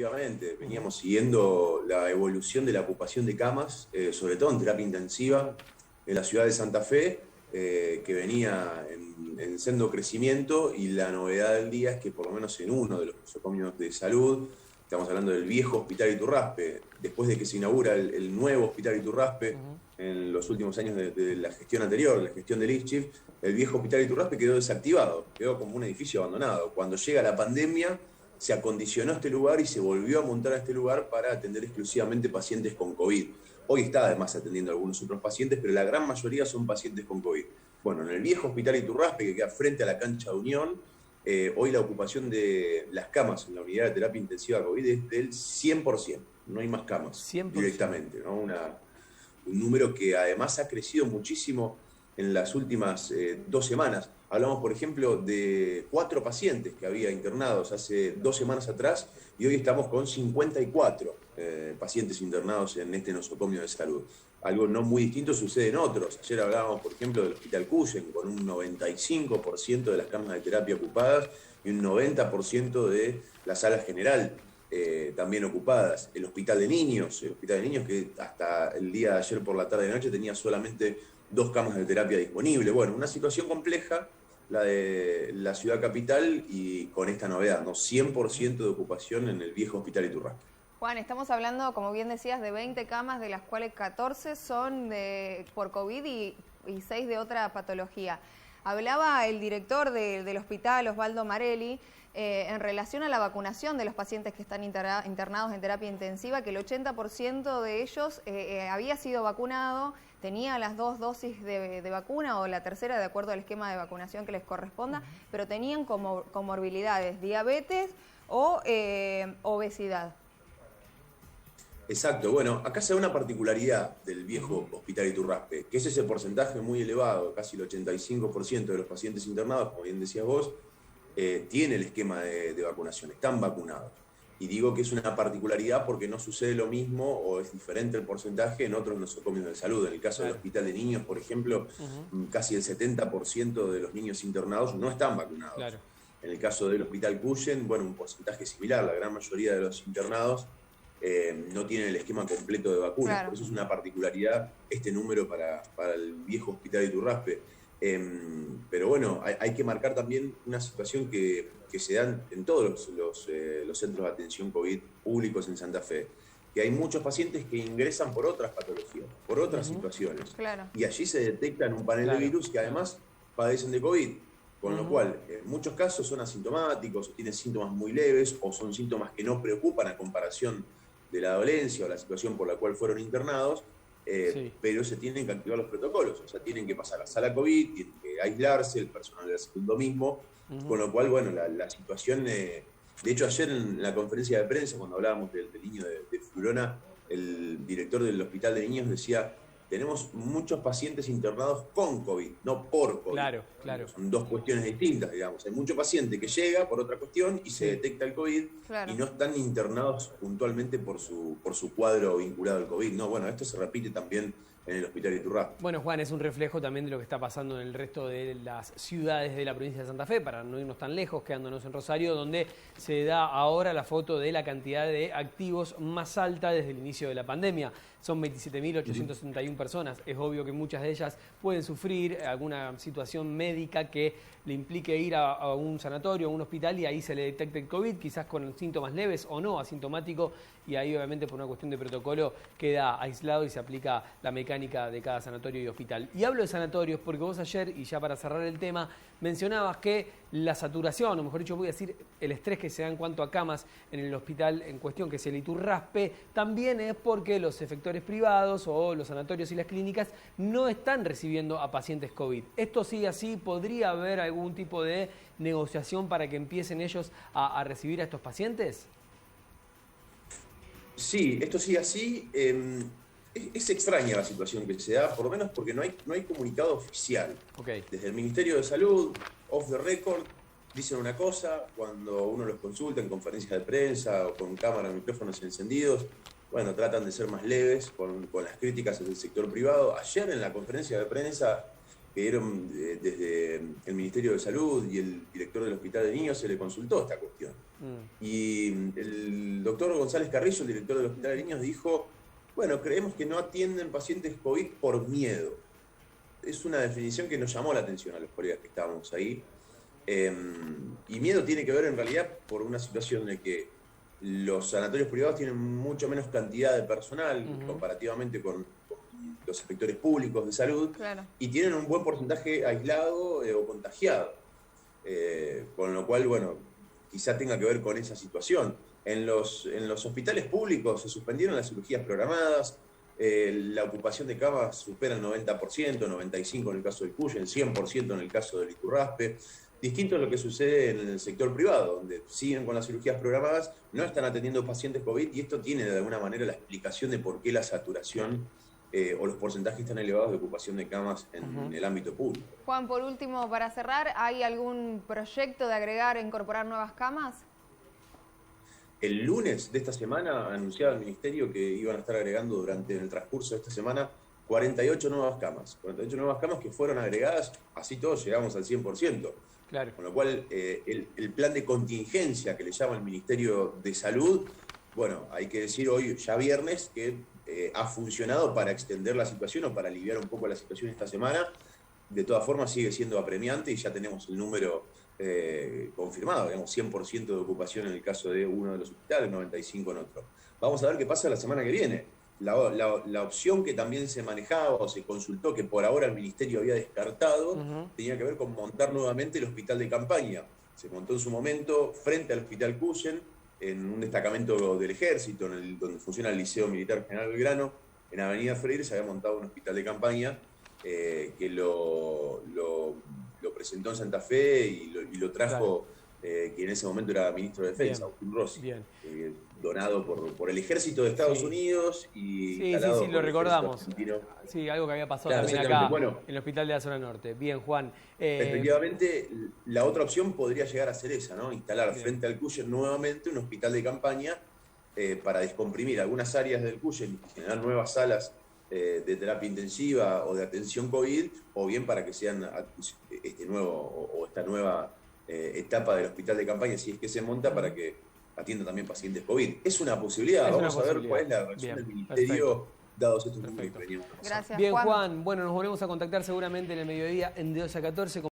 efectivamente. Veníamos siguiendo la evolución de la ocupación de camas, sobre todo en terapia intensiva, en la ciudad de Santa Fe, que venía en sendo crecimiento, y la novedad del día es que por lo menos en uno de los nosocomios de salud, estamos hablando del viejo Hospital Iturraspe, después de que se inaugura el nuevo Hospital Iturraspe, en los últimos años de la gestión anterior, la gestión del ISCHIF, el viejo Hospital Iturraspe quedó desactivado, quedó como un edificio abandonado. Cuando llega la pandemia, se acondicionó este lugar y se volvió a montar a este lugar para atender exclusivamente pacientes con COVID. Hoy está además atendiendo a algunos otros pacientes, pero la gran mayoría son pacientes con COVID. Bueno, en el viejo Hospital Iturraspe, que queda frente a la cancha de Unión, hoy la ocupación de las camas en la unidad de terapia intensiva COVID es del 100%. No hay más camas 100%. Directamente, ¿no? Un número que además ha crecido muchísimo en las últimas 2 semanas. Hablamos, por ejemplo, de 4 pacientes que había internados hace 2 semanas atrás, y hoy estamos con 54 pacientes internados en este nosocomio de salud. Algo no muy distinto sucede en otros. Ayer hablábamos, por ejemplo, del Hospital Cuyen, con un 95% de las camas de terapia ocupadas y un 90% de la sala general también ocupadas. El Hospital de Niños que hasta el día de ayer por la tarde y noche tenía solamente 2 camas de terapia disponibles. Bueno, una situación compleja, la de la ciudad capital, y con esta novedad, ¿no? 100% de ocupación en el viejo Hospital Iturraspe. Juan, estamos hablando, como bien decías, de 20 camas, de las cuales 14 son por COVID y 6 de otra patología. Hablaba el director del hospital, Osvaldo Marelli, en relación a la vacunación de los pacientes que están internados en terapia intensiva, que el 80% de ellos había sido vacunado, tenía las 2 dosis de vacuna o la tercera de acuerdo al esquema de vacunación que les corresponda, pero tenían comorbilidades, diabetes o obesidad. Exacto, bueno, acá se da una particularidad del viejo Hospital Iturraspe, que es ese porcentaje muy elevado, casi el 85% de los pacientes internados, como bien decías vos, tiene el esquema de vacunación, están vacunados. Y digo que es una particularidad porque no sucede lo mismo o es diferente el porcentaje en otros nosocomios de salud. En el caso del Hospital de Niños, por ejemplo, casi el 70% de los niños internados no están vacunados. Claro. En el caso del Hospital Cuyen, bueno, un porcentaje similar, la gran mayoría de los internados no tienen el esquema completo de vacunas. Claro. Por eso es una particularidad este número para el viejo Hospital Iturraspe. Pero bueno, hay que marcar también una situación que se da en todos los centros de atención COVID públicos en Santa Fe, que hay muchos pacientes que ingresan por otras patologías, por otras situaciones. Claro. Y allí se detectan un panel de virus que además padecen de COVID. Con lo cual, en muchos casos son asintomáticos, o tienen síntomas muy leves, o son síntomas que no preocupan a comparación de la dolencia o la situación por la cual fueron internados, pero se tienen que activar los protocolos, o sea, tienen que pasar a la sala COVID, tienen que aislarse, el personal del segundo mismo, con lo cual, bueno, la situación, de hecho ayer en la conferencia de prensa, cuando hablábamos del niño de Florona, el director del Hospital de Niños decía, tenemos muchos pacientes internados con COVID, no por COVID. Claro, claro. Son 2 cuestiones distintas, digamos. Hay mucho paciente que llega por otra cuestión y se detecta el COVID, claro, y no están internados puntualmente por su cuadro vinculado al COVID. No, bueno, esto se repite también en el Hospital Iturraspe. Bueno, Juan, es un reflejo también de lo que está pasando en el resto de las ciudades de la provincia de Santa Fe, para no irnos tan lejos, quedándonos en Rosario, donde se da ahora la foto de la cantidad de activos más alta desde el inicio de la pandemia. Son 27.871 personas. Es obvio que muchas de ellas pueden sufrir alguna situación médica que le implique ir a un sanatorio, a un hospital, y ahí se le detecte el COVID, quizás con síntomas leves o no, asintomático, y ahí obviamente por una cuestión de protocolo queda aislado y se aplica la mecánica de cada sanatorio y hospital. Y hablo de sanatorios porque vos ayer, y ya para cerrar el tema, mencionabas que la saturación, o mejor dicho, voy a decir el estrés que se da en cuanto a camas en el hospital en cuestión, que es el Iturraspe, también es porque los efectores privados o los sanatorios y las clínicas no están recibiendo a pacientes COVID. Esto sigue así, ¿podría haber algún tipo de negociación para que empiecen ellos a recibir a estos pacientes? Sí, esto sigue así. Es extraña la situación que se da, por lo menos porque no hay comunicado oficial. Okay. Desde el Ministerio de Salud, off the record, dicen una cosa, cuando uno los consulta en conferencias de prensa o con cámaras, micrófonos encendidos, bueno, tratan de ser más leves con las críticas del sector privado. Ayer en la conferencia de prensa que dieron desde el Ministerio de Salud y el director del Hospital de Niños se le consultó esta cuestión. Y el doctor González Carrillo, el director del Hospital de Niños, dijo, bueno, creemos que no atienden pacientes COVID por miedo. Es una definición que nos llamó la atención a los colegas que estábamos ahí. Y miedo tiene que ver en realidad por una situación de que los sanatorios privados tienen mucho menos cantidad de personal comparativamente con los sectores públicos de salud, claro, y tienen un buen porcentaje aislado o contagiado. Con lo cual, bueno, quizá tenga que ver con esa situación. En los hospitales públicos se suspendieron las cirugías programadas, la ocupación de camas supera el 90%, 95% en el caso del Cuyo, el 100% en el caso del Iturraspe. Distinto a lo que sucede en el sector privado, donde siguen con las cirugías programadas, no están atendiendo pacientes COVID, y esto tiene de alguna manera la explicación de por qué la saturación o los porcentajes tan elevados de ocupación de camas en el ámbito público. Juan, por último, para cerrar, ¿hay algún proyecto de agregar, incorporar nuevas camas? El lunes de esta semana anunciaba el Ministerio que iban a estar agregando durante el transcurso de esta semana 48 nuevas camas. 48 nuevas camas que fueron agregadas, así todos llegamos al 100%. Claro. Con lo cual, el plan de contingencia que le llama el Ministerio de Salud, bueno, hay que decir hoy, ya viernes, que ha funcionado para extender la situación o para aliviar un poco la situación esta semana. De todas formas, sigue siendo apremiante y ya tenemos el número confirmado, digamos, 100% de ocupación en el caso de uno de los hospitales, 95% en otro. Vamos a ver qué pasa la semana que viene. La opción que también se manejaba o se consultó, que por ahora el Ministerio había descartado, tenía que ver con montar nuevamente el hospital de campaña. Se montó en su momento frente al Hospital Cuyen, en un destacamento del Ejército, donde funciona el Liceo Militar General Belgrano, en Avenida Freire se había montado un hospital de campaña que lo presentó en Santa Fe y lo trajo, que en ese momento era ministro de Defensa, Agustín Rossi, donado por el Ejército de Estados Unidos y sí, lo recordamos. Sí, algo que había pasado también acá, en el Hospital de la Zona Norte. Bien, Juan. Efectivamente, la otra opción podría llegar a ser esa, ¿no? Instalar frente al Cuyen nuevamente un hospital de campaña para descomprimir algunas áreas del Cuyen y generar nuevas salas de terapia intensiva o de atención COVID, o bien para que sean esta nueva etapa del hospital de campaña, si es que se monta, para que atienda también pacientes COVID. Es una posibilidad, vamos a ver cuál es la reacción del Ministerio, dados estos números que veníamos. Gracias, Bien, Juan. Juan. Bueno, nos volvemos a contactar seguramente en el mediodía en de 2 a 14.